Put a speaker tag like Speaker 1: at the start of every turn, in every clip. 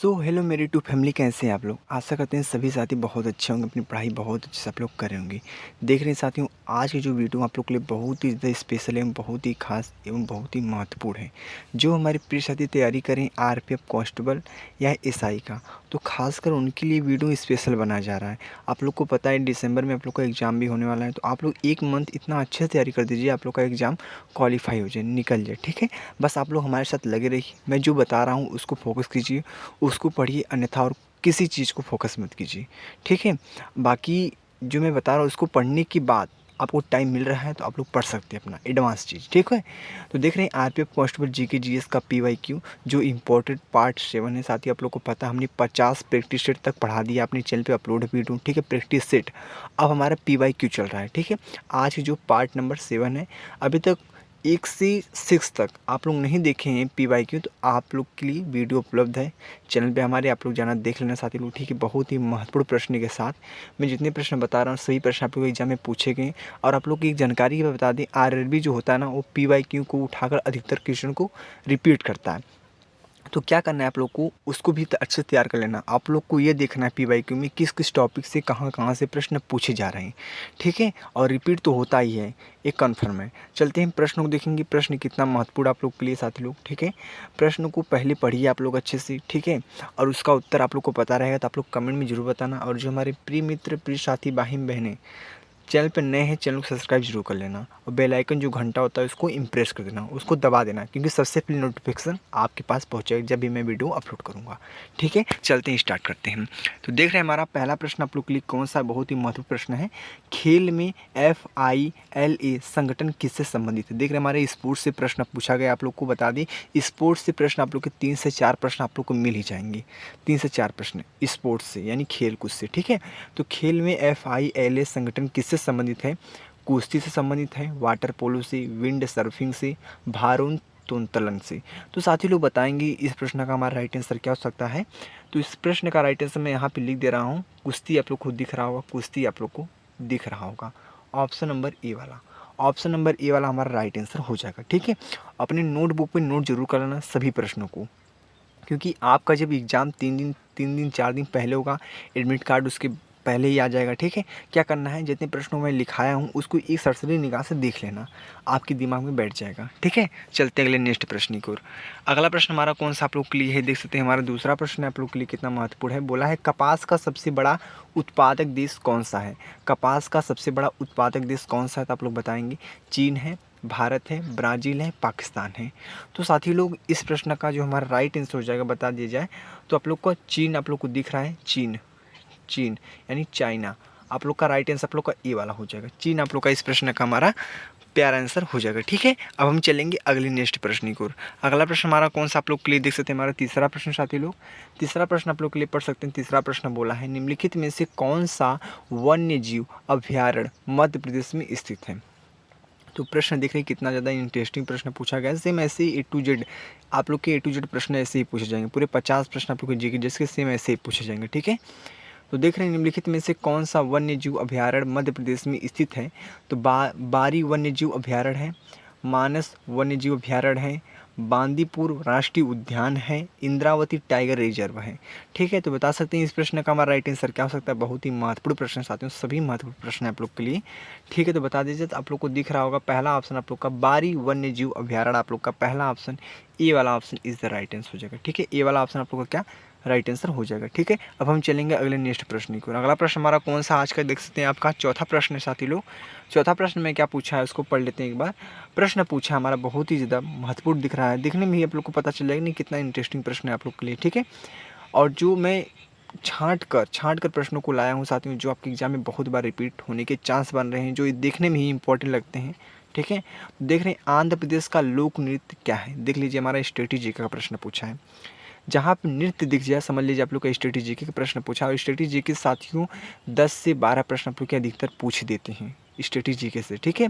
Speaker 1: So hello मेरी to family, कैसे हैं आप लोग। आशा करते हैं सभी साथी बहुत अच्छे होंगे, अपनी पढ़ाई बहुत अच्छे से आप लोग कर रहे होंगे। देख रहे हैं साथियों, आज की जो वीडियो आप लोग के लिए बहुत ही ज़्यादा स्पेशल एवं बहुत ही खास एवं बहुत ही महत्वपूर्ण है। जो हमारे प्रिय साथी तैयारी करें आरपीएफ कांस्टेबल या एसआई का, तो खासकर उनके लिए वीडियो स्पेशल बनाया जा रहा है। आप लोग को पता है दिसंबर में आप लोग का एग्ज़ाम भी होने वाला है, तो आप लोग एक मंथ इतना अच्छे से तैयारी कर दीजिए, आप लोग का एग्ज़ाम क्वालिफाई हो जाए, निकल जाए। ठीक है, बस आप लोग हमारे साथ लगे रहिए। मैं जो बता रहा हूँ उसको फोकस कीजिए, उसको पढ़िए, अन्यथा और किसी चीज़ को फोकस मत कीजिए। ठीक है, बाकी जो मैं बता रहा हूँ उसको पढ़ने के बाद आपको टाइम मिल रहा है तो आप लोग पढ़ सकते हैं अपना एडवांस चीज़। ठीक है, तो देख रहे हैं आरपीएफ कांस्टेबल जीके जीएस का पीवाईक्यू जो इम्पोर्टेंट पार्ट 7 है। साथ ही आप लोग को पता है हमने 50 प्रैक्टिस सेट तक पढ़ा दिया, अपने चैनल पे अपलोड है वीडियो। ठीक है, प्रैक्टिस सेट। अब हमारा पीवाईक्यू चल रहा है। ठीक है, आज जो पार्ट नंबर 7 है, अभी तक 1 से 6 तक आप लोग नहीं देखे हैं पीवाईक्यू, तो आप लोग के लिए वीडियो उपलब्ध है चैनल पे हमारे, आप लोग जाना देख लेना साथी लोग। ठीक है, बहुत ही महत्वपूर्ण प्रश्न के साथ मैं जितने प्रश्न बता रहा हूँ सभी प्रश्न आप लोग एग्जाम में पूछे गए। और आप लोग की एक जानकारी बता दें, आरआरबी जो होता है ना, वो पीवाईक्यू को उठाकर अधिकतर क्वेश्चन को रिपीट करता है। तो क्या करना है आप लोग को, उसको भी अच्छे से तैयार कर लेना। आप लोग को ये देखना है पीवाईक्यू में किस किस टॉपिक से कहाँ कहाँ से प्रश्न पूछे जा रहे हैं। ठीक है, और रिपीट तो होता ही है, एक कन्फर्म है। चलते हैं प्रश्नों को देखेंगे, प्रश्न कितना महत्वपूर्ण आप लोग के लिए साथी लोग। ठीक है, प्रश्न को पहले पढ़िए आप लोग अच्छे से। ठीक है, और उसका उत्तर आप लोग को पता रहेगा तो आप लोग कमेंट में जरूर बताना। और जो हमारे प्रिय मित्र, प्रिय साथी, बहन बहनें चैनल पे नए हैं, चैनल को सब्सक्राइब जरूर कर लेना, और बेल आइकन जो घंटा होता है उसको इम्प्रेस कर देना, उसको दबा देना, क्योंकि सबसे पहले नोटिफिकेशन आपके पास पहुंचेगा जब भी मैं वीडियो अपलोड करूंगा। ठीक है, चलते हैं, स्टार्ट करते हैं। तो देख रहे हैं हमारा पहला प्रश्न आप लोग के लिए कौन सा, बहुत ही महत्वपूर्ण प्रश्न है। खेल में FILA संगठन किससे संबंधित है। देख रहे हैं हमारे स्पोर्ट्स से प्रश्न पूछा गया। आप लोग को बता दें, स्पोर्ट्स से प्रश्न आप लोग के 3 से 4 प्रश्न आप लोग को मिल ही जाएंगे। 3 से 4 प्रश्न स्पोर्ट्स से यानी खेल कूद से। ठीक है, तो खेल में FILA संगठन किससे संबंधित है। कुश्ती से संबंधित है, वाटर पोलो से, विंड सर्फिंग से, भारोत्तोलन से। तो साथी लोग बताएंगे इस प्रश्न का हमारा राइट आंसर क्या हो सकता है। तो इस प्रश्न का राइट आंसर मैं यहाँ पे लिख दे रहा हूँ, कुश्ती आप लोग को दिख रहा होगा, कुश्ती आप लोग को दिख रहा होगा। ऑप्शन नंबर ए वाला, ऑप्शन नंबर ए वाला हमारा राइट आंसर हो जाएगा। ठीक है, अपने नोटबुक पे नोट जरूर कर लेना सभी प्रश्नों को, क्योंकि आपका जब एग्ज़ाम 3 दिन 4 दिन पहले होगा, एडमिट कार्ड उसके पहले ही आ जाएगा। ठीक है, क्या करना है, जितने प्रश्नों में लिखाया हूँ उसको एक सरसरी निगाह से देख लेना, आपके दिमाग में बैठ जाएगा। ठीक है, चलते अगले नेक्स्ट प्रश्न की ओर। अगला प्रश्न हमारा कौन सा आप लोग के लिए है, देख सकते हैं हमारा दूसरा प्रश्न है आप लोग के लिए कितना महत्वपूर्ण है। बोला है कपास का सबसे बड़ा उत्पादक देश कौन सा है। कपास का सबसे बड़ा उत्पादक देश कौन सा है, तो आप लोग बताएंगे। चीन है, भारत है, ब्राज़ील है, पाकिस्तान है। तो साथी लोग इस प्रश्न का जो हमारा राइट आंसर हो जाएगा बता दिया जाए, तो आप लोग को चीन आप लोग को दिख रहा है, चीन, चीन यानी चाइना। आप लोग का राइट आंसर आप लोग का ए वाला हो जाएगा, चीन आप लोग का इस प्रश्न का हमारा प्यारा आंसर हो जाएगा। ठीक है, अब हम चलेंगे अगले नेक्स्ट प्रश्न की ओर। अगला प्रश्न हमारा कौन सा आप लोग के लिए देख सकते हैं, हमारा तीसरा प्रश्न साथी लोग। तीसरा प्रश्न आप लोग के लिए पढ़ सकते हैं। तीसरा प्रश्न बोला है निम्नलिखित में से कौन सा वन्य जीव अभ्यारण्य मध्य प्रदेश में स्थित है। तो प्रश्न देख रहे हैं कितना ज़्यादा इंटरेस्टिंग प्रश्न पूछा गया है। सेम ऐसे ही A to Z आप लोग के A to Z प्रश्न ऐसे ही पूछे जाएंगे, पूरे 50 प्रश्न आप लोग के जीके जिसके सेम ऐसे ही पूछे जाएंगे। ठीक है, तो देख रहे हैं निम्नलिखित में से कौन सा वन्य जीव अभ्यारण्य मध्य प्रदेश में स्थित है। तो बारी वन्य जीव अभ्यारण्य है, मानस वन्य जीव अभ्यारण्य है, बांदीपुर राष्ट्रीय उद्यान है, इंद्रावती टाइगर रिजर्व है। ठीक है, तो बता सकते हैं इस प्रश्न का हमारा राइट आंसर क्या हो सकता है। बहुत ही महत्वपूर्ण प्रश्न साथियों, सभी महत्वपूर्ण प्रश्न है आप लोग के लिए। ठीक है, तो बता दीजिए, तो आप लोग को दिख रहा होगा पहला ऑप्शन आप लोग का बारी वन्य जीव अभ्यारण्य, आप लोग का पहला ऑप्शन ए वाला option is the right answer हो जाएगा। ठीक है, ए वाला ऑप्शन आप लोग का क्या राइट आंसर हो जाएगा। ठीक है, अब हम चलेंगे अगले नेक्स्ट प्रश्न की ओर। अगला प्रश्न हमारा कौन सा आज का देख सकते हैं, आपका चौथा प्रश्न है साथी लोग। चौथा प्रश्न में क्या पूछा है उसको पढ़ लेते हैं एक बार। प्रश्न पूछा हमारा बहुत ही ज़्यादा महत्वपूर्ण दिख रहा है, दिखने में ही आप लोग को पता चल जाएगा नहीं कितना इंटरेस्टिंग प्रश्न है आप लोग के लिए। ठीक है, और जो मैं छांट कर प्रश्नों को लाया हूँ साथियों, जो आपके एग्जाम में बहुत बार रिपीट होने के चांस बन रहे हैं, जो देखने में ही इंपॉर्टेंट लगते हैं। ठीक है, देख रहे हैं आंध्र प्रदेश का लोक नृत्य क्या है। देख लीजिए हमारा स्ट्रेटेजी का प्रश्न पूछा है, जहाँ पे नृत्य दिख जाए समझ लीजिए आप लोग का स्ट्रेटेजी के प्रश्न पूछा। और स्ट्रेटेजी के साथियों 10 से 12 प्रश्न आप लोग के अधिकतर पूछ देते हैं स्ट्रेटेजी के से। ठीक है,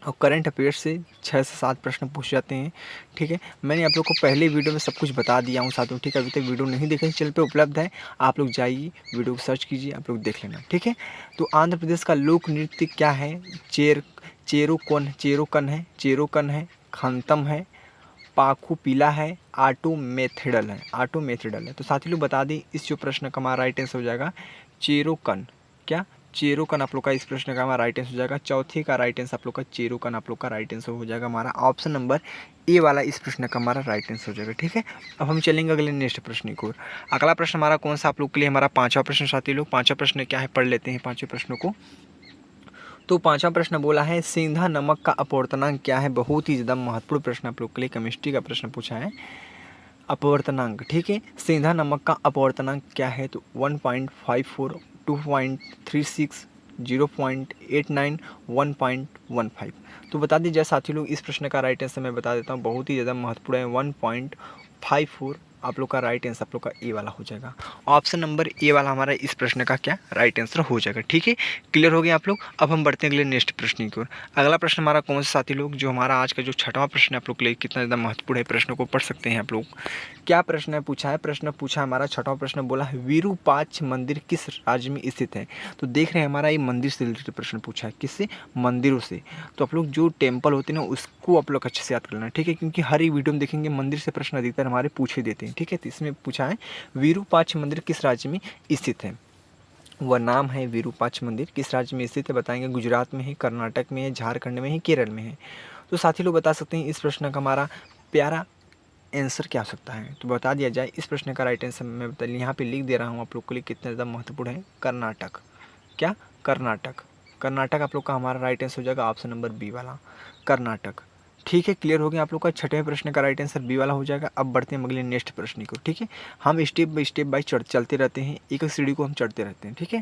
Speaker 1: और करंट अफेयर्स से 6 से 7 प्रश्न पूछ जाते हैं। ठीक है, मैंने आप लोग को पहले वीडियो में सब कुछ बता दिया हूँ साथियों। ठीक है, अभी तक वीडियो नहीं देखे चैनल पे उपलब्ध है, आप लोग जाइए वीडियो को सर्च कीजिए, आप लोग देख लेना। ठीक है, तो आंध्र प्रदेश का लोक नृत्य क्या है। चेरोकन है, चेरोकन है, खानतम है, पाखु पीला है, ऑटोमेथेडल है, ऑटोमेथेडल है। तो साथी लोग बता दें इस जो प्रश्न का हमारा राइट आंसर हो जाएगा चेरोकन। क्या? चेरोकन आप लोग का इस प्रश्न का हमारा राइट आंसर हो जाएगा। चौथे का राइट आंसर आप लोग का चेरोकन आप लोग का राइट आंसर हो जाएगा। हमारा ऑप्शन नंबर ए वाला इस प्रश्न का हमारा राइट आंसर हो जाएगा। ठीक है, अब हम चलेंगे अगले नेक्स्ट प्रश्न की ओर। अगला प्रश्न हमारा कौन सा आप लोग के लिए, हमारा पांचवा प्रश्न साथी लोग। पांचवा प्रश्न क्या है, पढ़ लेते हैं पांचवें प्रश्नों को। तो पांचवा प्रश्न बोला है सेंधा नमक का अपवर्तनांक क्या है। बहुत ही ज़्यादा महत्वपूर्ण प्रश्न आप लोग के लिए, केमिस्ट्री का प्रश्न पूछा है। अपवर्तनांक, ठीक है, सेंधा नमक का अपवर्तनांक क्या है। तो 1.54, 2.36, 0.89, 1.15। तो बता दीजिए साथी लोग इस प्रश्न का राइट आंसर मैं बता देता हूँ, बहुत ही ज़्यादा महत्वपूर्ण है। 1.54 आप लोग का राइट आंसर आप लोग का ए वाला हो जाएगा। ऑप्शन नंबर ए वाला हमारा इस प्रश्न का क्या राइट आंसर हो जाएगा। ठीक है, क्लियर हो गया आप लोग। अब हम बढ़ते हैं अगले नेक्स्ट प्रश्न की ओर। अगला प्रश्न हमारा कौन सा साथी लोग, जो हमारा आज का जो छठवां प्रश्न है आप लोग के लिए कितना ज़्यादा महत्वपूर्ण है, प्रश्नों को पढ़ सकते हैं आप लोग। क्या प्रश्न है पूछा है, प्रश्न पूछा हमारा छठवां प्रश्न बोला है विरूपाक्ष मंदिर किस राज्य में स्थित है। तो देख रहे हैं हमारा ये मंदिर से रिलेटेड प्रश्न पूछा है, किससे, मंदिरों से। तो आप लोग जो टेम्पल होते हैं ना उसको आप लोग अच्छे से याद कर लेना। ठीक है, क्योंकि हर एक वीडियो में देखेंगे मंदिर से प्रश्न अधिकतर हमारे पूछे देते हैं। ठीक है, तो इसमें पूछा है विरूपाक्ष मंदिर किस राज्य में स्थित है। वह नाम है विरूपाक्ष मंदिर, किस राज्य में स्थित है बताएंगे। गुजरात में है, कर्नाटक में है, झारखंड में है, केरल में है। तो साथी लोग बता सकते हैं इस प्रश्न का हमारा प्यारा आंसर क्या हो सकता है। तो बता दिया जाए इस प्रश्न का राइट आंसर मैं बता यहाँ पे लिख दे रहा हूँ आप लोग के लिए, कितना ज़्यादा महत्वपूर्ण है। कर्नाटक। क्या? कर्नाटक। कर्नाटक आप लोग का हमारा राइट आंसर हो जाएगा ऑप्शन नंबर बी वाला, कर्नाटक। ठीक है, क्लियर हो गया आप लोग का। छठवें प्रश्न का राइट आंसर बी वाला हो जाएगा। अब बढ़ते हैं अगले नेक्स्ट प्रश्न को। ठीक है, हम स्टेप बाय चलते रहते हैं, एक एक सीढ़ी को हम चढ़ते रहते हैं। ठीक है,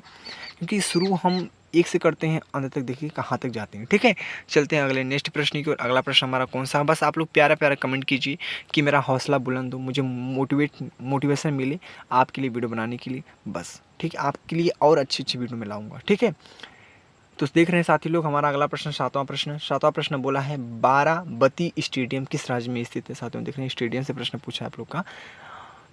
Speaker 1: क्योंकि शुरू हम एक से करते हैं, अंत तक देखिए कहाँ तक जाते हैं। ठीक है, चलते हैं अगले नेक्स्ट प्रश्न की ओर। अगला प्रश्न हमारा कौन सा, बस आप लोग प्यारा प्यारा कमेंट कीजिए कि मेरा हौसला बुलंद हो, मुझे मोटिवेशन मिले आपके लिए वीडियो बनाने के लिए। बस ठीक है, आपके लिए और अच्छी अच्छी वीडियो मैं लाऊंगा। ठीक है, तो देख रहे हैं साथी लोग हमारा अगला प्रश्न सातवां प्रश्न बोला है बाराबती स्टेडियम किस राज्य में स्थित है। साथियों देख रहे हैं स्टेडियम से प्रश्न पूछा है आप लोग का।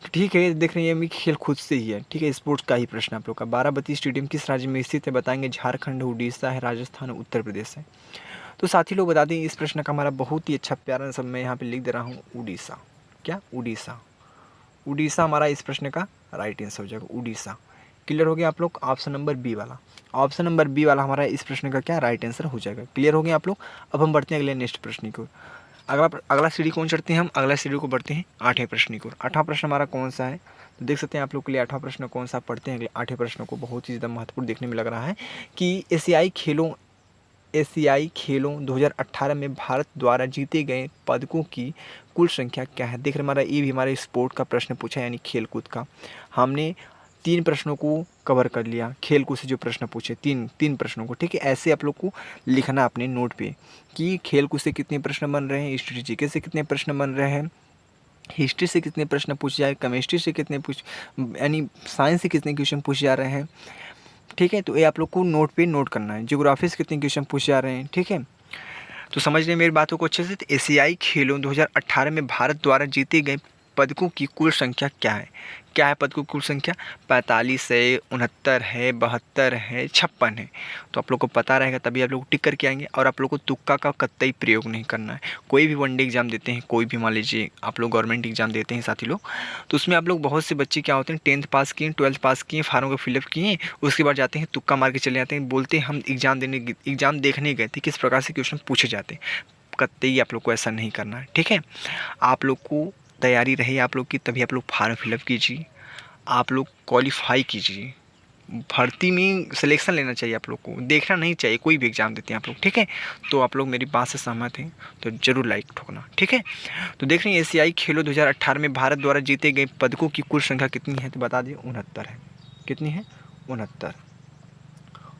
Speaker 1: ठीक है, देख रहे हैं ये खेल खुद से ही है। ठीक है, स्पोर्ट्स का ही प्रश्न आप लोग का। बाराबती स्टेडियम किस राज्य में स्थित है बताएंगे। झारखंड, उड़ीसा है, राजस्थान, उत्तर प्रदेश है। तो साथी लोग बता दें इस प्रश्न का हमारा बहुत ही अच्छा प्यारा सब मैं यहाँ पे लिख दे रहा हूँ, उड़ीसा। क्या? उड़ीसा। उड़ीसा हमारा इस प्रश्न का राइट आंसर हो जाएगा, उड़ीसा। क्लियर हो गया आप लोग। ऑप्शन नंबर बी वाला, ऑप्शन नंबर बी वाला हमारा इस प्रश्न का क्या राइट आंसर हो जाएगा। क्लियर हो गया आप लोग। अब हम बढ़ते हैं अगले नेक्स्ट प्रश्न की ओर। अगला सीढ़ी कौन चढ़ते हैं हम, अगला सीढ़ी को बढ़ते हैं आठवें प्रश्न की ओर। आठवां प्रश्न हमारा कौन सा है, तो देख सकते हैं आप लोग के लिए आठवां प्रश्न कौन सा पढ़ते हैं। अगले आठवें प्रश्न को बहुत ही ज़्यादा महत्वपूर्ण देखने में लग रहा है कि एशियाई खेलों 2018 में भारत द्वारा जीते गए पदकों की कुल संख्या क्या है। देख रहे हमारा ये भी हमारे स्पोर्ट का प्रश्न पूछा है, यानी खेलकूद का। हमने 3 प्रश्नों को कवर कर लिया, खेलकूद से जो प्रश्न पूछे तीन प्रश्नों को। ठीक है, ऐसे आप लोग को लिखना अपने नोट पे कि खेलकूद से कितने प्रश्न बन रहे हैं, स्ट्रेटेजी से कितने प्रश्न बन रहे हैं, हिस्ट्री से कितने प्रश्न पूछे जाए, केमिस्ट्री से कितने यानी साइंस से कितने क्वेश्चन पूछे जा रहे हैं। ठीक है, तो ये आप लोग को नोट पे नोट करना है। ज्योग्राफी से कितने क्वेश्चन पूछे जा रहे हैं। ठीक है, तो समझ रहे हैं मेरी बातों को अच्छे से। तो एशियाई खेलों 2018 में भारत द्वारा जीते गए पदकों की कुल संख्या क्या है। क्या है पदकों की कुल संख्या, 45 है, 69 है, 72 है, 56 है। तो आप लोग को पता रहेगा तभी आप लोग टिक करके आएंगे। और आप लोग को तुक्का का कतई प्रयोग नहीं करना है। कोई भी वनडे एग्जाम देते हैं, कोई भी मान लीजिए आप लोग गवर्नमेंट एग्जाम देते हैं साथी लोग, तो उसमें आप लोग बहुत से बच्चे क्या होते हैं 10th पास किए, 12th पास किए, फार्म को फिलअप किए, उसके बाद जाते हैं तुक्का मार के चले जाते हैं, बोलते हैं हम एग्जाम देखने गए थे, किस प्रकार से क्वेश्चन पूछे जाते हैं। कतई आप लोग को ऐसा नहीं करना है। ठीक है, आप लोग को तैयारी रही आप लोग की, तभी आप लोग फार्म फिलअप कीजिए, आप लोग क्वालिफाई कीजिए, भर्ती में सिलेक्शन लेना चाहिए आप लोग को, देखना नहीं चाहिए कोई भी एग्जाम देते हैं आप लोग। ठीक है, तो आप लोग मेरी बात से सहमत हैं तो जरूर लाइक ठोकना। ठीक है, तो देख रहे हैं एशियाई खेलों 2018 में भारत द्वारा जीते गए पदकों की कुल संख्या कितनी है, तो बता दिए 69 है। कितनी है? 69।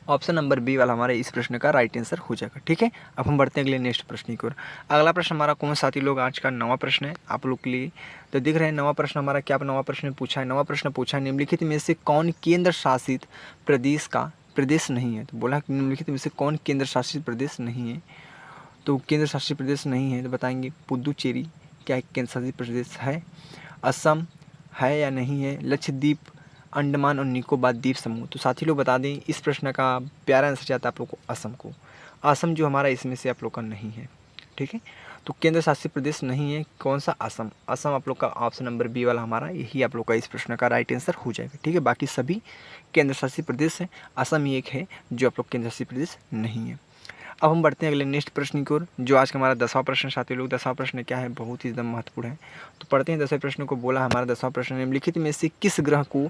Speaker 1: ऑप्शन नंबर बी वाला हमारे इस प्रश्न का राइट आंसर हो जाएगा। ठीक है, अब हम बढ़ते हैं अगले नेक्स्ट प्रश्न की ओर। अगला प्रश्न हमारा कौन साथी लोग आज का नवा प्रश्न है आप लोग के लिए। तो दिख रहे हैं नवा प्रश्न हमारा क्या नवा प्रश्न पूछा है। नवा प्रश्न पूछा है निम्नलिखित में से कौन केंद्र शासित प्रदेश नहीं है। तो बोला निम्नलिखित में से कौन केंद्र शासित प्रदेश नहीं है। तो केंद्र शासित प्रदेश नहीं है तो बताएंगे पुदुचेरी क्या केंद्र शासित प्रदेश है, असम है या नहीं है, लक्षद्वीप, अंडमान और निकोबार द्वीप समूह। तो साथी लोग बता दें इस प्रश्न का प्यारा आंसर चाहता है आप लोग को असम को। असम जो हमारा इसमें से आप लोग का नहीं है। ठीक है, तो केंद्र शासित प्रदेश नहीं है कौन सा, असम। असम आप लोग का ऑप्शन नंबर बी वाला हमारा यही आप लोग का इस प्रश्न का राइट आंसर हो जाएगा। ठीक है, बाकी सभी केंद्र शासित प्रदेश है, असम ही एक है जो आप लोग केंद्र शासित प्रदेश नहीं है। अब हम बढ़ते हैं अगले नेक्स्ट प्रश्न की ओर, जो आज का हमारा 10वां प्रश्न साथी लोग। 10वां प्रश्न क्या है, बहुत ही एकदम महत्वपूर्ण है। तो पढ़ते हैं 10वें प्रश्न को। बोला हमारा 10वां प्रश्न, निम्नलिखित में से किस ग्रह को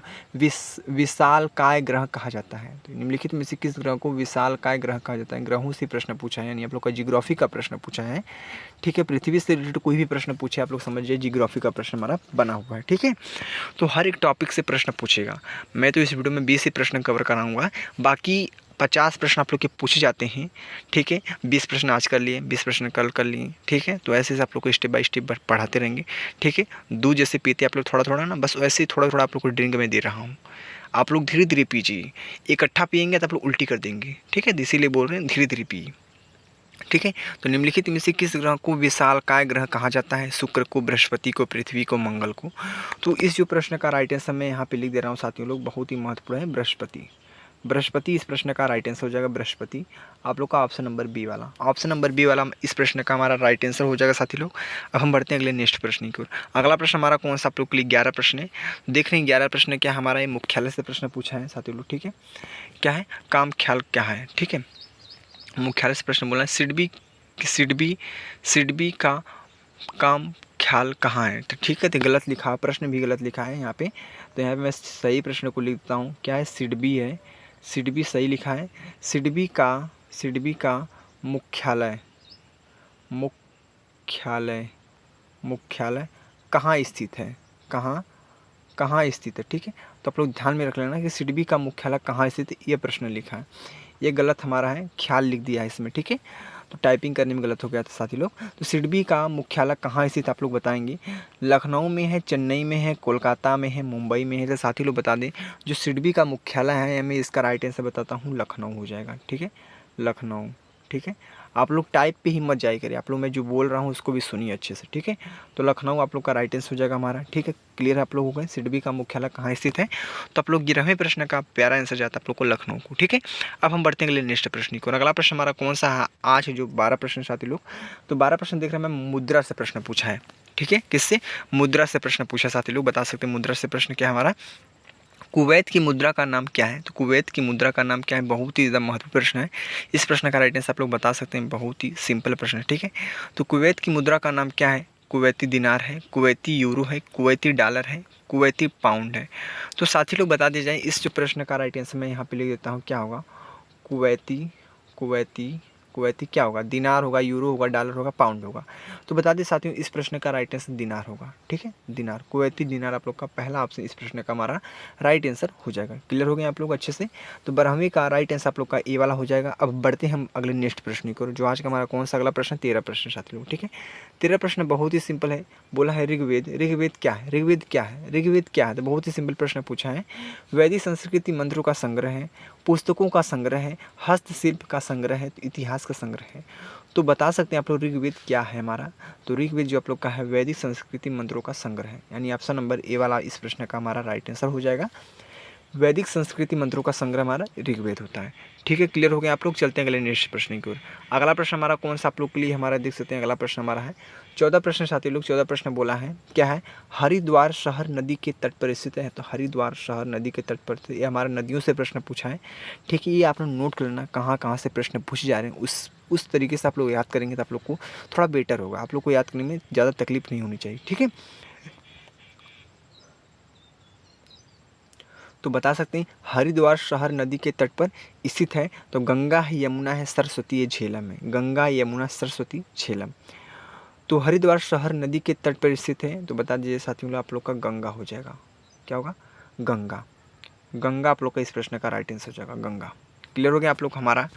Speaker 1: विशालकाय ग्रह कहा जाता है। तो निम्नलिखित में से किस ग्रह को विशालकाय ग्रह कहा जाता है। ग्रहों से प्रश्न पूछा है, यानी आप लोग का जियोग्राफी का प्रश्न पूछा है। ठीक है, पृथ्वी से रिलेटेड कोई भी प्रश्न पूछे आप लोग समझिए जियोग्राफी का प्रश्न हमारा बना हुआ है। ठीक है, तो हर एक टॉपिक से प्रश्न पूछेगा। मैं तो इस वीडियो में 20 ही प्रश्न कवर कराऊंगा, बाकी 50 प्रश्न आप लोग के पूछे जाते हैं। ठीक है, 20 प्रश्न आज कर लिए, 20 प्रश्न कल कर लिए। ठीक है, तो ऐसे आप लोग को स्टेप बाय स्टेप पढ़ाते रहेंगे। ठीक है, दूध जैसे पीते आप लोग थोड़ा थोड़ा ना, बस वैसे ही थोड़ा थोड़ा आप लोग को ड्रिंक में दे रहा हूँ। आप लोग धीरे धीरे पीजिए, इकट्ठा पियेंगे तो आप लोग उल्टी कर देंगे। ठीक है, इसीलिए बोल रहे हैं धीरे धीरे पिए। ठीक है, तो निम्नलिखित में से किस ग्रह को विशालकाय ग्रह कहा जाता है। शुक्र को, बृहस्पति को, पृथ्वी को, मंगल को। तो इस जो प्रश्न का राइट आंसर मैं यहाँ पे लिख दे रहा हूँ साथियों लोग, बहुत ही महत्वपूर्ण है, बृहस्पति। बृहस्पति इस प्रश्न का राइट आंसर हो जाएगा, बृहस्पति आप लोग का ऑप्शन नंबर बी वाला। ऑप्शन नंबर बी वाला इस प्रश्न का हमारा राइट आंसर हो जाएगा साथी लोग। अब हम बढ़ते हैं अगले नेक्स्ट प्रश्न की ओर। अगला प्रश्न हमारा कौन सा आप लोग के लिए 11 प्रश्न है। देख रहे हैं 11 प्रश्न क्या हमारा ये मुख्यालय से प्रश्न पूछा है साथी लोग। ठीक है, क्या है, काम ख्याल क्या है। ठीक है, मुख्यालय से प्रश्न बोला है, सिडबी का काम ख्याल कहाँ है। तो ठीक है, तो गलत लिखा, प्रश्न भी गलत लिखा है यहाँ पे। तो यहाँ पे मैं सही प्रश्न को लिखता हूँ, क्या है, सिडबी है। सिडबी सही लिखा है। सिडबी का मुख्यालय मुख्यालय मुख्यालय कहाँ स्थित है, कहाँ स्थित है। ठीक है, तो आप लोग ध्यान में रख लेना कि सिडबी का मुख्यालय कहाँ स्थित है, ये प्रश्न लिखा है। ये गलत हमारा है, ख्याल लिख दिया है इसमें। ठीक है, तो टाइपिंग करने में गलत हो गया था साथी लोग। तो सिडबी का मुख्यालय कहाँ स्थित आप लोग बताएंगे। लखनऊ में है, चेन्नई में है, कोलकाता में है, मुंबई में है। तो साथी लोग बता दें, जो सिडबी का मुख्यालय है, मैं इसका राइट आंसर बताता हूँ, लखनऊ हो जाएगा। ठीक है, लखनऊ। ठीक है, आप लोग टाइप पे ही मत जाए करिए, आप लोग मैं जो बोल रहा हूँ उसको भी सुनिए अच्छे से। ठीक है, तो लखनऊ आप लोग का राइट आंसर हो जाएगा हमारा। ठीक है, क्लियर है आप लोग हो गए, सिडबी का मुख्यालय कहाँ स्थित है। तो आप लोग 11वें प्रश्न का प्यारा आंसर जाता है आप लोग को लखनऊ को। ठीक है, अब हम बढ़ते हैं अगले नेक्स्ट प्रश्न की। और अगला प्रश्न हमारा कौन सा है आज जो 12 प्रश्न साथी लोग। तो 12 प्रश्न देख रहे हैं, मैं मुद्रा से प्रश्न पूछा है। ठीक है, किससे, मुद्रा से प्रश्न पूछा साथी लोग। बता सकते हैं मुद्रा से प्रश्न क्या है हमारा, कुवैत की मुद्रा का नाम क्या है। तो कुवैत की मुद्रा का नाम क्या है, बहुत ही ज़्यादा महत्वपूर्ण प्रश्न है। इस प्रश्न का राइट आंसर आप लोग बता सकते हैं, बहुत ही सिंपल प्रश्न है। ठीक है, तो कुवैत की मुद्रा का नाम क्या है, कुवैती दिनार है, कुवैती यूरो है, कुवैती डॉलर है, कुवैती पाउंड है। तो साथी लोग बता दिया जाए, इस जो प्रश्न का राइट आंसर मैं यहाँ पे लिख देता हूँ, क्या होगा, कुवैती कुवैती कुवैती क्या होगा, दिनार होगा, यूरो होगा, डॉलर होगा, पाउंड होगा। तो बता दें साथियों, इस प्रश्न का राइट आंसर दिनार होगा। ठीक है, दिनार, कुवैती दिनार आप लोग का पहला ऑप्शन इस प्रश्न का हमारा राइट आंसर हो जाएगा। क्लियर हो गए आप लोग अच्छे से। तो 12वीं का राइट आंसर आप लोग का ए वाला हो जाएगा। अब बढ़ते हैं हम अगले नेक्स्ट प्रश्न की ओर, जो आज का हमारा कौन सा अगला प्रश्न, 13 प्रश्न साथी लोग। ठीक है, 13 प्रश्न बहुत ही सिंपल है। बोला है ऋग्वेद, ऋग्वेद क्या है, ऋग्वेद क्या है, ऋग्वेद क्या है। तो बहुत ही सिंपल प्रश्न पूछा है। वैदिक संस्कृति मंत्रों का संग्रह है, पुस्तकों का संग्रह है, हस्तशिल्प का संग्रह है, इतिहास का संग्रह है। तो बता सकते हैं आप लोग ऋग्वेद क्या है हमारा। तो ऋग्वेद जो आप लोग का है, वैदिक संस्कृति मंत्रों का संग्रह है, यानी ऑप्शन नंबर ए वाला इस प्रश्न का हमारा राइट आंसर हो जाएगा। वैदिक संस्कृति मंत्रों का संग्रह हमारा ऋग्वेद होता है। ठीक है, क्लियर हो गया आप लोग। चलते हैं अगले नेक्स्ट प्रश्न की ओर। अगला प्रश्न हमारा कौन सा आप लोग के लिए हमारा देख सकते हैं, अगला प्रश्न हमारा है 14 प्रश्न साथी लोग। 14 प्रश्न बोला है, क्या है, हरिद्वार शहर नदी के तट पर स्थित है। तो हरिद्वार शहर नदी के तट पर, ये हमारा नदियों से प्रश्न पूछा है। ठीक है, ये आप लोग नोट कर लेना, कहाँ कहाँ से प्रश्न पूछे जा रहे हैं, उस तरीके से आप लोग याद करेंगे तो आप लोग को थोड़ा बेटर होगा, आप लोग को याद करने में ज़्यादा तकलीफ नहीं होनी चाहिए। ठीक है, तो बता सकते हैं हरिद्वार शहर नदी के तट पर स्थित है। तो गंगा है, यमुना है, सरस्वती है, झेलम है। गंगा, यमुना, सरस्वती, झेलम। तो हरिद्वार शहर नदी के तट पर स्थित है। तो बता दीजिए साथियों आप लोग का गंगा हो जाएगा। क्या होगा, गंगा। गंगा आप लोग का इस प्रश्न का राइट आंसर हो जाएगा, गंगा। क्लियर हो गया आप लोग, हमारा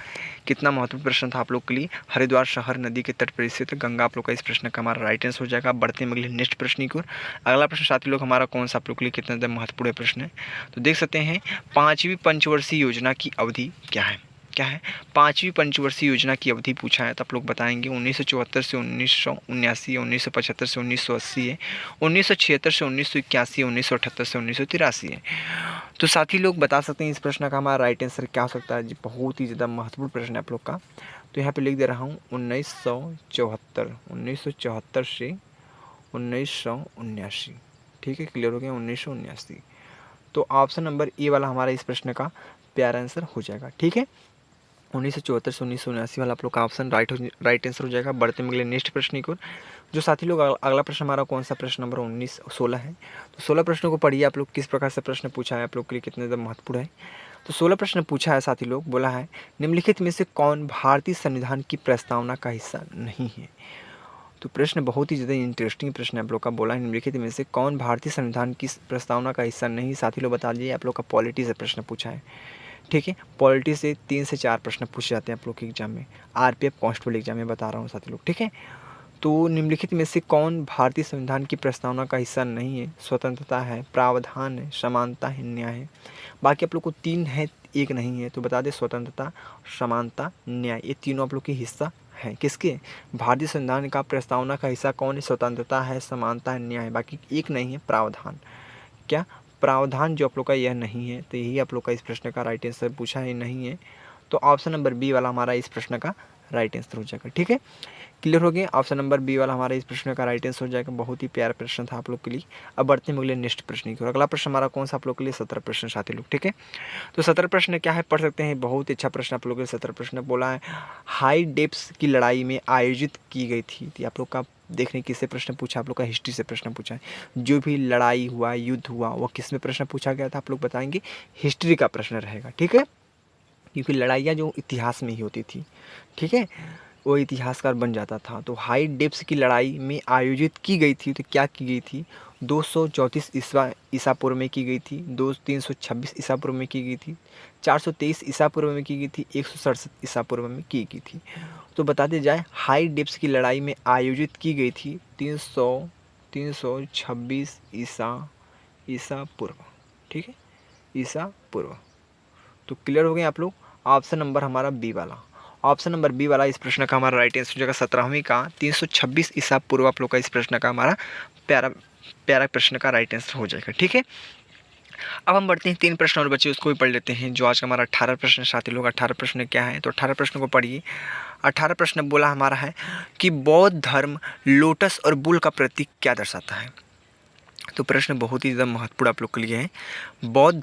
Speaker 1: कितना महत्वपूर्ण प्रश्न था आप लोग के लिए। हरिद्वार शहर नदी के तट पर स्थित गंगा आप लोग का इस प्रश्न का हमारा राइट आंसर हो जाएगा। बढ़ते हैं अगले नेक्स्ट प्रश्न की ओर। अगला प्रश्न साथी लोग हमारा कौन सा आप लोग के लिए कितना ज़्यादा महत्वपूर्ण प्रश्न है। तो देख सकते हैं, 5वीं पंचवर्षीय योजना की अवधि क्या है। क्या है, 5वीं पंचवर्षीय योजना की अवधि पूछा है। तो आप लोग बताएंगे 1974 से 1979 है, 1975 से 1980 है, 1976 से 1981, 1978 से 1983 है। तो साथी लोग बता सकते हैं इस प्रश्न का हमारा राइट आंसर क्या हो सकता है। जी बहुत ही ज़्यादा महत्वपूर्ण प्रश्न है आप लोग का। तो यहाँ पे लिख दे रहा हूँ 1974, 1974 से 1979। ठीक है, क्लियर हो गया, 1979। तो ऑप्शन नंबर ए वाला हमारा इस प्रश्न का प्यारा आंसर हो जाएगा। ठीक है, 1974 से 1979 वाला आप लोग का ऑप्शन राइट आंसर हो जाएगा। बढ़ते हैं अगले नेक्स्ट प्रश्न की ओर। जो साथी लोग अगला प्रश्न हमारा कौन सा प्रश्न नंबर 16 है। तो 16 प्रश्नों को पढ़िए आप लोग, किस प्रकार से प्रश्न पूछा है, आप लोग के लिए कितने ज़्यादा महत्वपूर्ण है। तो 16 प्रश्न पूछा है साथी लोग, बोला है निम्नलिखित में से कौन भारतीय संविधान की प्रस्तावना का हिस्सा नहीं है। तो प्रश्न बहुत ही ज़्यादा इंटरेस्टिंग प्रश्न आप लोग का, बोला है निम्नलिखित में से कौन भारतीय संविधान की प्रस्तावना का हिस्सा नहीं। साथी लोग बता दीजिए, आप लोग का पॉलिटी से प्रश्न पूछा है। ठीक है, पॉलिटी से 3 से 4 प्रश्न पूछे जाते हैं आप लोग के एग्जाम में, आरपीएफ कांस्टेबल एग्जाम में बता रहा हूँ साथी लोग। ठीक है, तो निम्नलिखित में से कौन भारतीय संविधान की प्रस्तावना का हिस्सा नहीं है। स्वतंत्रता है, प्रावधान है, समानता है, न्याय है। बाकी आप लोग को 3 है, 1 नहीं है। तो बता दें स्वतंत्रता, समानता, न्याय, ये तीनों आप लोग के हिस्सा है। किसके, भारतीय संविधान का प्रस्तावना का हिस्सा कौन है। स्वतंत्रता है, समानता है, न्याय, बाकी 1 नहीं है, प्रावधान। क्या, प्रावधान जो आप लोग का यह नहीं है। तो यही आप लोग का इस प्रश्न का राइट आंसर पूछा है, नहीं है। तो ऑप्शन नंबर बी वाला हमारा इस प्रश्न का राइट आंसर हो जाएगा। ठीक है, क्लियर हो गया, ऑप्शन नंबर बी वाला हमारा इस प्रश्न का राइट आंसर हो जाएगा। बहुत ही प्यारा प्रश्न था आप लोग के लिए। अब बढ़ते हैं अगले नेक्स्ट प्रश्न की ओर। अगला प्रश्न हमारा कौन सा आप लोग के लिए 17 प्रश्न साथी लोग। ठीक है, तो 17 प्रश्न क्या है, पढ़ सकते हैं। बहुत ही अच्छा प्रश्न आप लोग के लिए 17 प्रश्न बोला है हाई डेप्स की लड़ाई में आयोजित की गई थी। तो आप लोग का देखने किससे प्रश्न पूछा, आप लोग का हिस्ट्री से प्रश्न पूछा है। जो भी लड़ाई हुआ, युद्ध हुआ, वो किस में प्रश्न पूछा गया था, आप लोग बताएंगे हिस्ट्री का प्रश्न रहेगा। ठीक है, क्योंकि लड़ाइयाँ जो इतिहास में ही होती थी, ठीक है, वो इतिहासकार बन जाता था। तो हाई डेप्स की लड़ाई में आयोजित की गई थी। तो क्या की गई थी, 234 ईसा पूर्व में की गई थी, 326 ईसा पूर्व में की गई थी, 423 ईसा पूर्व में की गई थी, 167 ईसा पूर्व में की गई थी। तो बता दिया जाए, हाई डेप्स की लड़ाई में आयोजित की गई थी 326 ईसा पूर्व। ठीक है, ईसा पूर्व। तो क्लियर हो गए आप लोग। ऑप्शन नंबर हमारा बी वाला, ऑप्शन नंबर बी वाला इस प्रश्न का हमारा राइट आंसर हो जाएगा। 17वीं का 326 ईसा पूर्व आप लोग का इस प्रश्न का हमारा प्यारा प्रश्न का राइट आंसर हो जाएगा। ठीक है, अब हम बढ़ते हैं 3 प्रश्न और बच्चे उसको भी पढ़ लेते हैं। जो आज का हमारा 18 प्रश्न साथी लोग, 18 प्रश्न क्या है, तो 18 प्रश्न को पढ़िए। 18 प्रश्न बोला हमारा है कि बौद्ध धर्म लोटस और बुल का प्रतीक क्या दर्शाता है। तो प्रश्न बहुत ही ज़्यादा महत्वपूर्ण आप लोग के लिए है। बौद्ध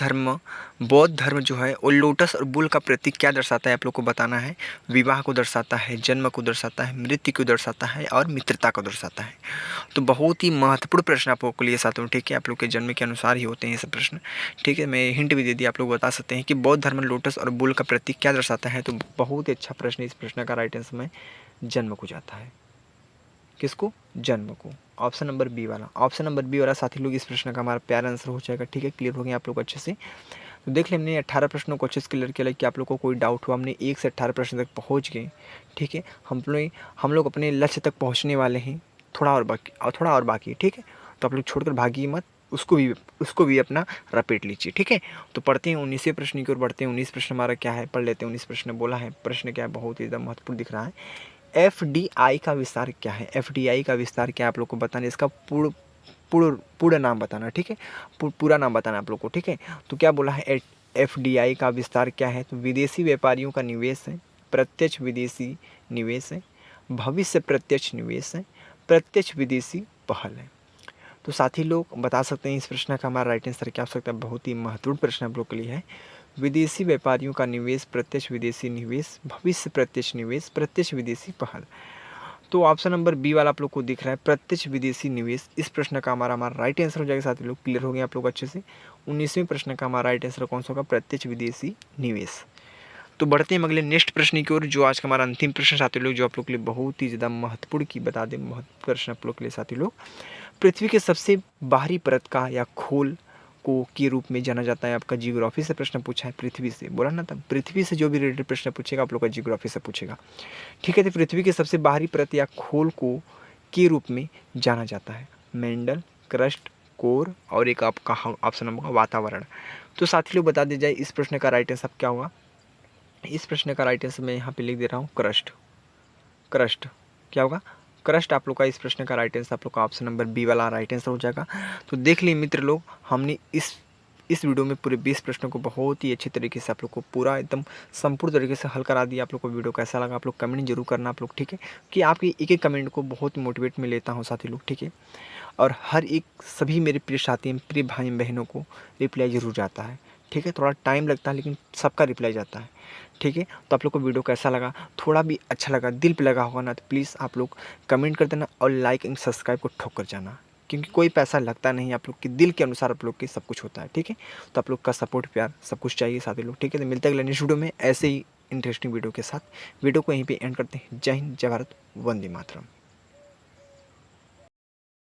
Speaker 1: धर्म जो है वो लोटस और बुल का प्रतीक क्या दर्शाता है, आप लोग को बताना है। विवाह को दर्शाता है, जन्म को दर्शाता है, मृत्यु को दर्शाता है और मित्रता को दर्शाता है। तो बहुत ही महत्वपूर्ण प्रश्न आप लोग के लिए साथियों। ठीक है, आप लोग के जन्म के अनुसार ही होते हैं ये सब प्रश्न। ठीक है, मैं हिंट भी दे दी, आप लोग बता सकते हैं कि बौद्ध धर्म लोटस और बुल का प्रतीक क्या दर्शाता है। तो बहुत ही अच्छा प्रश्न, इस प्रश्न का राइट आंसर में जन्म को जाता है। किसको, जन्म को। ऑप्शन नंबर बी वाला, ऑप्शन नंबर बी वाला साथी लोग इस प्रश्न का हमारा प्यारा आंसर हो जाएगा। ठीक है, क्लियर हो गए आप लोग अच्छे से। तो देख लें, हमने 18 प्रश्नों को अच्छे से क्लियर किया कि आप लोग को कोई डाउट हुआ, हमने 1 से 18 प्रश्न तक पहुंच गए। ठीक है, हम लोग अपने लक्ष्य तक पहुंचने वाले हैं। थोड़ा और बाकी है। ठीक है, तो आप लोग छोड़कर भागिए मत, उसको भी अपना रपेट लीजिए। ठीक है, तो पढ़ते हैं 19वें प्रश्न की ओर बढ़ते हैं। 19 प्रश्न हमारा क्या है, पढ़ लेते हैं। 19 प्रश्न बोला है, प्रश्न क्या है, बहुत ही एकदम महत्वपूर्ण दिख रहा है। एफडीआई का विस्तार क्या है। एफडीआई का विस्तार क्या है, आप लोग को बताना, इसका पूर्ण नाम बताना। ठीक है, पूरा नाम बताना आप लोग को। ठीक है, तो क्या बोला है, एफडीआई का विस्तार क्या है। तो विदेशी व्यापारियों का निवेश है, प्रत्यक्ष विदेशी निवेश है, भविष्य प्रत्यक्ष निवेश है, प्रत्यक्ष विदेशी पहल है। तो साथी लोग बता सकते हैं इस प्रश्न का हमारा राइट आंसर क्या हो सकता है। बहुत ही महत्वपूर्ण प्रश्न आप लोग के लिए है। विदेशी व्यापारियों का निवेश, प्रत्यक्ष विदेशी निवेश, भविष्य प्रत्यक्ष निवेश, प्रत्यक्ष विदेशी पहल। तो ऑप्शन नंबर बी वाला आप लोग को दिख रहा है, प्रत्यक्ष विदेशी निवेश। इस प्रश्न का हमारा राइट आंसर हो जाएगा साथी लोग। क्लियर हो गए आप लोग अच्छे से। 19वें प्रश्न का हमारा राइट आंसर कौन सा होगा, प्रत्यक्ष विदेशी निवेश। तो बढ़ते हैं अगले नेक्स्ट प्रश्न की ओर। जो आज का हमारा अंतिम प्रश्न साथी लोग, जो आप लोग के लिए बहुत ही ज़्यादा महत्वपूर्ण की बता दें, महत्वपूर्ण प्रश्न आप लोग के लिए साथी लोग। पृथ्वी के सबसे बाहरी परत का या खोल को के रूप में जाना जाता है। आपका जियोग्राफी से प्रश्न पूछा है, पृथ्वी से बोला ना था, पृथ्वी से जो भी रिलेटेड प्रश्न पूछेगा आप लोग का जियोग्राफी से पूछेगा। ठीक है, तो पृथ्वी के सबसे बाहरी परत या खोल को के रूप में जाना जाता है मेंडल, क्रस्ट, कोर और एक आपका ऑप्शन नंबर वातावरण। तो साथी लोग बता दिया जाए इस प्रश्न का राइट आंसर क्या होगा। इस प्रश्न का राइट आंसर मैं यहाँ पे लिख दे रहा हूँ, क्रस्ट। क्रस्ट क्या होगा, क्रस्ट आप लोग का इस प्रश्न का राइट आंसर आप लोग का ऑप्शन नंबर बी वाला राइट आंसर हो जाएगा। तो देख लिए मित्र लोग, हमने इस इस वीडियो में पूरे 20 प्रश्नों को बहुत ही अच्छी तरीके से आप लोग को पूरा एकदम संपूर्ण तरीके से हल करा दिया। आप लोग को वीडियो कैसा लगा आप लोग कमेंट जरूर करना आप लोग, ठीक है, कि आपकी एक-एक कमेंट को बहुत मोटिवेट में लेता हूँ साथी लोग, ठीक है। और हर एक सभी मेरे प्रिय साथी प्रिय भाई-बहनों को रिप्लाई ज़रूर जाता है, ठीक है। थोड़ा टाइम लगता है लेकिन सबका रिप्लाई जाता है, ठीक है। तो आप लोग को वीडियो कैसा लगा, थोड़ा भी अच्छा लगा, दिल पे लगा होगा ना, तो प्लीज़ आप लोग कमेंट कर देना और लाइक एंड सब्सक्राइब को ठोक कर जाना, क्योंकि कोई पैसा लगता नहीं है, आप लोग के दिल के अनुसार आप लोग के सब कुछ होता है, ठीक है। तो आप लोग का सपोर्ट प्यार सब कुछ चाहिए साथी लोग, ठीक है। तो मिलते हैं अगले नेक्स्ट वीडियो में ऐसे ही इंटरेस्टिंग वीडियो के साथ। वीडियो को यहीं पे एंड करते हैं। जय हिंद, जय भारत, वंदे मातरम।